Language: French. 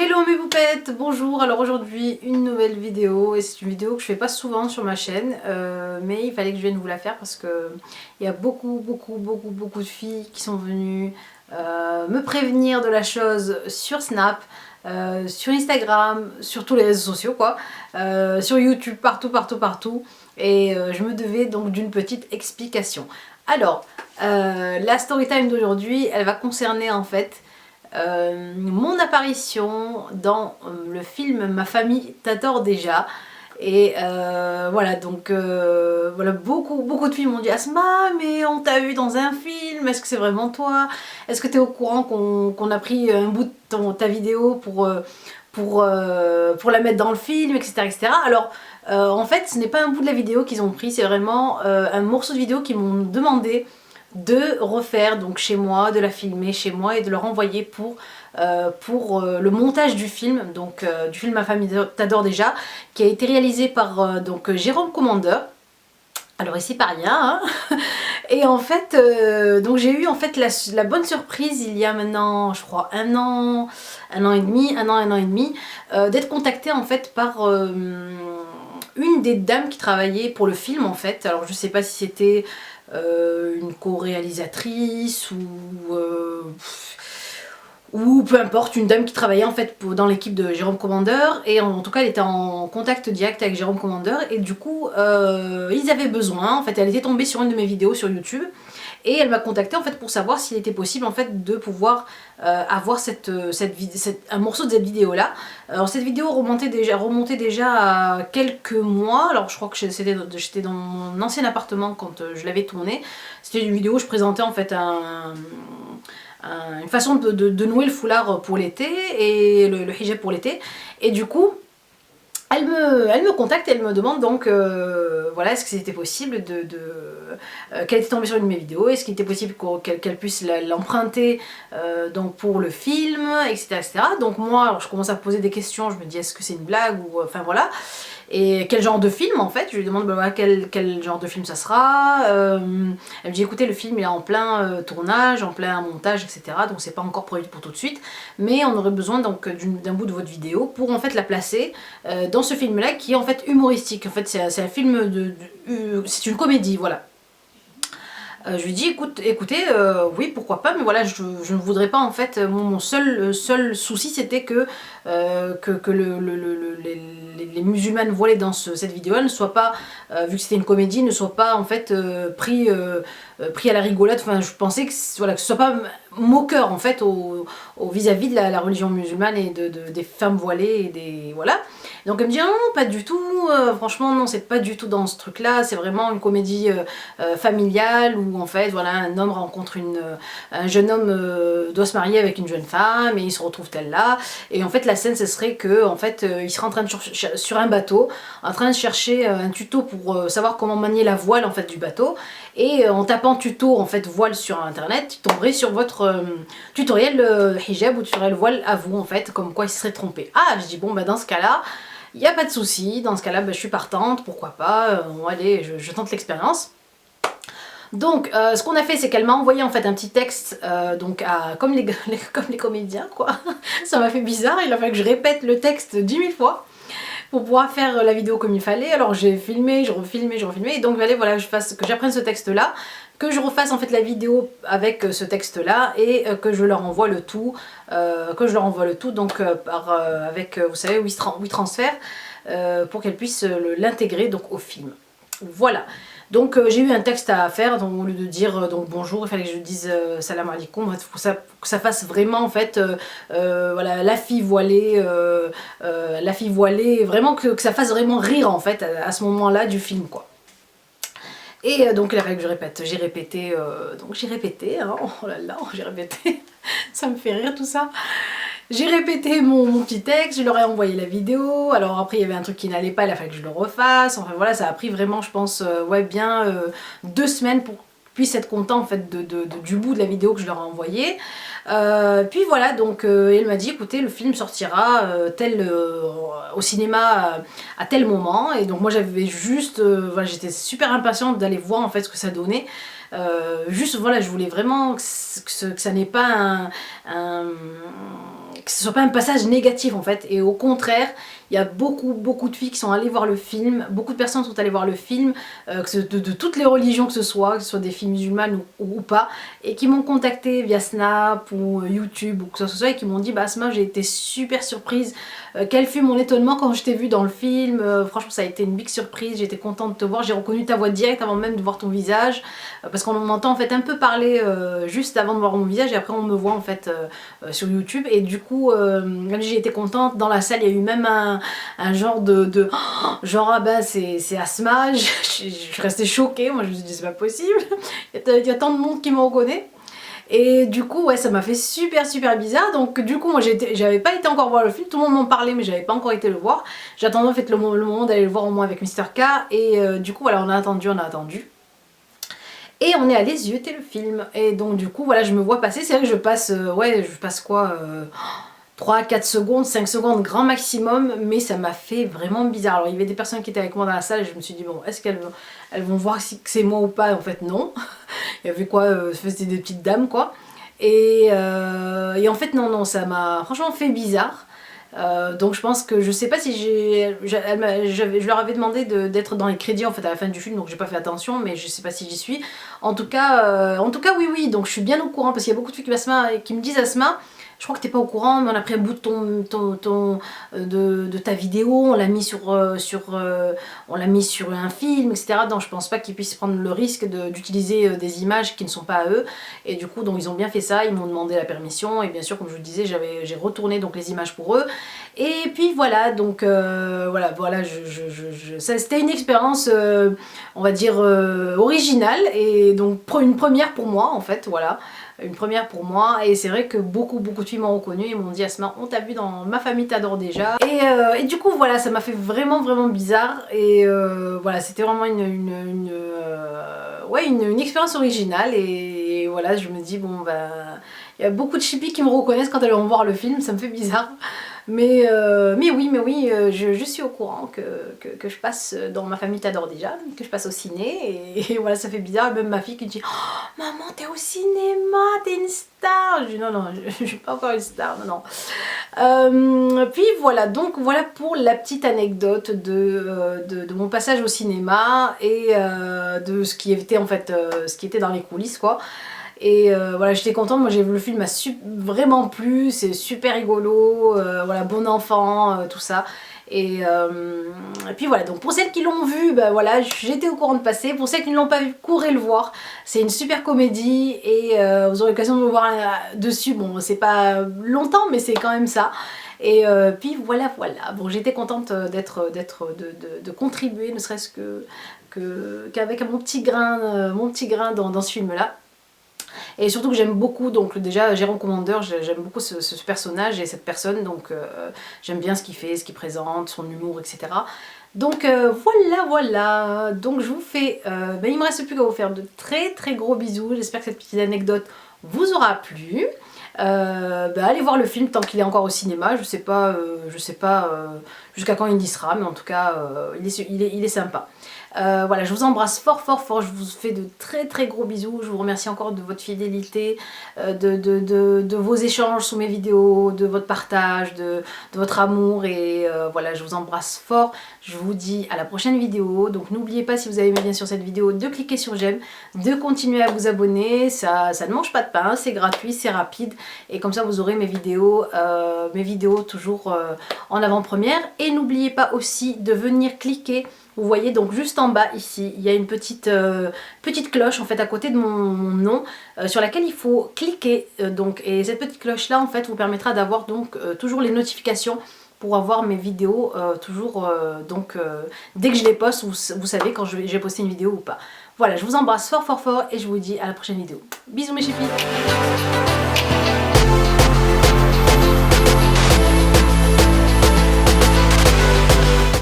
Hello mes poupettes, bonjour. Alors aujourd'hui une nouvelle vidéo et c'est une vidéo que je fais pas souvent sur ma chaîne mais il fallait que je vienne vous la faire parce que il y a beaucoup de filles qui sont venues me prévenir de la chose sur Snap, sur Instagram, sur tous les réseaux sociaux quoi, sur YouTube, partout et je me devais donc d'une petite explication. Alors la story time d'aujourd'hui elle va concerner en fait mon apparition dans le film Ma famille t'adore déjà. Et voilà, donc voilà, beaucoup de filles m'ont dit Asma, mais on t'a vu dans un film, est-ce que c'est vraiment toi? Est-ce que tu es au courant qu'on a pris un bout de ta vidéo pour la mettre dans le film, etc. Alors en fait, ce n'est pas un bout de la vidéo qu'ils ont pris, c'est vraiment un morceau de vidéo qu'ils m'ont demandé de refaire donc chez moi, de la filmer chez moi et de leur envoyer pour le montage du film, donc du film Ma famille t'adore déjà, qui a été réalisé par donc Jérôme Commandeur. Alors ici pas rien, hein. Et en fait, donc j'ai eu en fait la bonne surprise il y a maintenant, je crois, un an et demi, un an et demi, d'être contactée en fait par une des dames qui travaillait pour le film en fait. Alors je sais pas si c'était une co-réalisatrice ou peu importe, une dame qui travaillait en fait dans l'équipe de Jérôme Commandeur, et en tout cas elle était en contact direct avec Jérôme Commandeur et du coup ils avaient besoin, en fait elle était tombée sur une de mes vidéos sur YouTube et elle m'a contacté en fait pour savoir s'il était possible en fait de pouvoir avoir un morceau de cette vidéo là. Alors cette vidéo remontait déjà à quelques mois, alors je crois que j'étais dans mon ancien appartement quand je l'avais tournée. C'était une vidéo où je présentais en fait une façon de nouer le foulard pour l'été et le hijab pour l'été, et du coup elle me contacte et elle me demande donc voilà, est-ce que c'était possible qu'elle était tombée sur une de mes vidéos, est-ce qu'il était possible qu'elle puisse l'emprunter donc pour le film, etc. Donc moi alors, je commence à poser des questions, je me dis est-ce que c'est une blague ou enfin voilà. Et quel genre de film en fait, je lui demande bah, voilà, quel genre de film ça sera. Elle me dit écoutez, le film il est en plein tournage, en plein montage, etc. Donc c'est pas encore prévu pour tout de suite, mais on aurait besoin donc d'un bout de votre vidéo pour en fait la placer dans ce film là qui est en fait humoristique. En fait c'est un film c'est une comédie, voilà. Je lui dis écoutez, oui pourquoi pas, mais voilà je ne voudrais pas en fait, mon seul souci c'était que les musulmanes voilées dans cette vidéo ne soient pas, vu que c'était une comédie, ne soient pas en fait pris à la rigolade. Enfin je pensais que voilà, que ce soit pas moqueur en fait vis-à-vis de la religion musulmane et des femmes voilées et des voilà. Donc elle me dit non, pas du tout, franchement non, c'est pas du tout dans ce truc là, c'est vraiment une comédie familiale où en fait voilà, un homme rencontre un jeune homme doit se marier avec une jeune femme et ils se retrouvent tel là, et en fait la scène ce serait que en fait il serait en train de sur un bateau en train de chercher un tuto pour savoir comment manier la voile en fait du bateau, et en tapant tuto en fait voile sur internet tu tomberais sur votre tutoriel hijab ou tutoriel voile à vous en fait, comme quoi il se serait trompé. Ah je dis bon bah dans ce cas là il n'y a pas de souci, dans ce cas là bah, je suis partante, pourquoi pas, allez je tente l'expérience. Donc ce qu'on a fait c'est qu'elle m'a envoyé en fait un petit texte donc comme les comédiens quoi. Ça m'a fait bizarre, il a fallu que je répète le texte 10 000 fois pour pouvoir faire la vidéo comme il fallait. Alors j'ai filmé, je refilmé, et donc voilà, que j'apprenne ce texte là, que je refasse en fait la vidéo avec ce texte là et que je leur envoie le tout, donc avec vous savez WeTransfer, pour qu'elles puissent l'intégrer donc au film. Voilà. Donc j'ai eu un texte à faire, donc au lieu de dire donc bonjour, il fallait que je dise salam alaikum, bref, pour que ça fasse vraiment en fait voilà, la fille voilée, vraiment que ça fasse vraiment rire en fait à ce moment-là du film quoi. Et donc la règle, je répète, j'ai répété, hein, oh là là, j'ai répété, ça me fait rire tout ça. J'ai répété mon petit texte, je leur ai envoyé la vidéo, alors après il y avait un truc qui n'allait pas, il a fallu que je le refasse, enfin voilà, ça a pris vraiment je pense ouais bien 2 semaines pour qu'ils puissent être contents en fait du bout de la vidéo que je leur ai envoyé. Puis voilà, donc elle m'a dit écoutez le film sortira au cinéma à tel moment, et donc moi j'avais juste, voilà, j'étais super impatiente d'aller voir en fait ce que ça donnait. Juste voilà, je voulais vraiment que ça n'ait pas que ce soit pas un passage négatif en fait, et au contraire, il y a beaucoup de filles qui sont allées voir le film, beaucoup de personnes sont allées voir le film, de toutes les religions que ce soit des filles musulmanes ou pas, et qui m'ont contacté via Snap ou YouTube ou que ce soit, et qui m'ont dit bah Asma, j'ai été super surprise, quel fut mon étonnement quand je t'ai vu dans le film, franchement ça a été une big surprise, j'étais contente de te voir, j'ai reconnu ta voix directe avant même de voir ton visage, parce qu'on m'entend en fait un peu parler juste avant de voir mon visage, et après on me voit en fait sur YouTube, et du coup comme j'ai été contente, dans la salle il y a eu même un genre genre ah ben c'est Asma, je suis restée choquée, moi je me suis dit c'est pas possible, il y a tant de monde qui me reconnaît. Et du coup ouais ça m'a fait super bizarre, donc du coup moi j'avais pas été encore voir le film, tout le monde m'en parlait mais j'avais pas encore été le voir, j'attendais en fait le moment d'aller le voir au moins avec Mr K, et du coup voilà on a attendu, et on est allé zioter le film, et donc du coup voilà je me vois passer, c'est vrai que je passe quoi 3, 4 secondes, 5 secondes grand maximum, mais ça m'a fait vraiment bizarre. Alors il y avait des personnes qui étaient avec moi dans la salle et je me suis dit bon est-ce qu'elles vont voir si c'est moi ou pas, en fait non. Il y avait quoi, c'était des petites dames quoi. Et en fait non, ça m'a franchement fait bizarre. Donc je pense que je sais pas si je leur avais demandé d'être dans les crédits en fait à la fin du film, donc j'ai pas fait attention, mais je sais pas si j'y suis. En tout cas oui, donc je suis bien au courant parce qu'il y a beaucoup de filles qui me disent Asma, je crois que t'es pas au courant, mais on a pris un bout de ta vidéo, on l'a mis on l'a mis sur un film, etc. Donc je pense pas qu'ils puissent prendre le risque d'utiliser des images qui ne sont pas à eux. Et du coup, donc ils ont bien fait ça, ils m'ont demandé la permission. Et bien sûr, comme je vous le disais, j'ai retourné donc les images pour eux. Et puis voilà, donc voilà, c'était une expérience, on va dire, originale. Et donc une première pour moi, en fait, voilà. Une première pour moi, et c'est vrai que beaucoup de filles m'ont reconnue et m'ont dit Asma, on t'a vu dans Ma famille t'adore déjà, et du coup voilà, ça m'a fait vraiment bizarre, et voilà, c'était vraiment une expérience originale, et voilà, je me dis bon bah il y a beaucoup de chippies qui me reconnaissent quand elles vont voir le film, ça me fait bizarre. Mais oui, je suis au courant que je passe dans Ma famille t'adore déjà, que je passe au ciné, et voilà, ça fait bizarre. Même ma fille qui me dit oh, maman, t'es au cinéma, t'es une star. Je dis non, je suis pas encore une star, non. Puis voilà, donc voilà pour la petite anecdote de mon passage au cinéma, et de ce qui était en fait, ce qui était dans les coulisses quoi. Et voilà, j'étais contente, moi j'ai vu le film, m'a vraiment plu, c'est super rigolo, voilà, bon enfant, tout ça. Et puis voilà, donc pour celles qui l'ont vu, bah voilà, j'étais au courant de passer. Pour celles qui ne l'ont pas vu, courez le voir. C'est une super comédie, et vous aurez l'occasion de me voir dessus. Bon, c'est pas longtemps, mais c'est quand même ça. Et puis voilà. Bon, j'étais contente de contribuer, ne serait-ce qu'avec mon petit grain dans ce film-là. Et surtout que j'aime beaucoup, donc déjà Jérôme Commandeur, j'aime beaucoup ce personnage et cette personne, donc j'aime bien ce qu'il fait, ce qu'il présente, son humour, etc. Donc voilà, donc je vous fais, il me reste plus qu'à vous faire de très gros bisous, j'espère que cette petite anecdote vous aura plu. Allez voir le film tant qu'il est encore au cinéma, je sais pas jusqu'à quand il y sera, mais en tout cas il est sympa. Voilà, je vous embrasse fort, je vous fais de très gros bisous, je vous remercie encore de votre fidélité, de vos échanges sous mes vidéos, de votre partage, de votre amour, et voilà, je vous embrasse fort, je vous dis à la prochaine vidéo. Donc n'oubliez pas, si vous avez aimé bien sûr cette vidéo, de cliquer sur j'aime, de continuer à vous abonner, ça ne mange pas de pain, c'est gratuit, c'est rapide, et comme ça vous aurez mes vidéos toujours en avant-première. Et n'oubliez pas aussi de venir cliquer. Vous voyez donc juste en bas ici, il y a une petite cloche en fait à côté de mon nom, sur laquelle il faut cliquer. Et cette petite cloche là en fait vous permettra d'avoir donc toujours les notifications pour avoir mes vidéos toujours dès que je les poste, vous savez quand j'ai posté une vidéo ou pas. Voilà, je vous embrasse fort et je vous dis à la prochaine vidéo. Bisous mes chippies.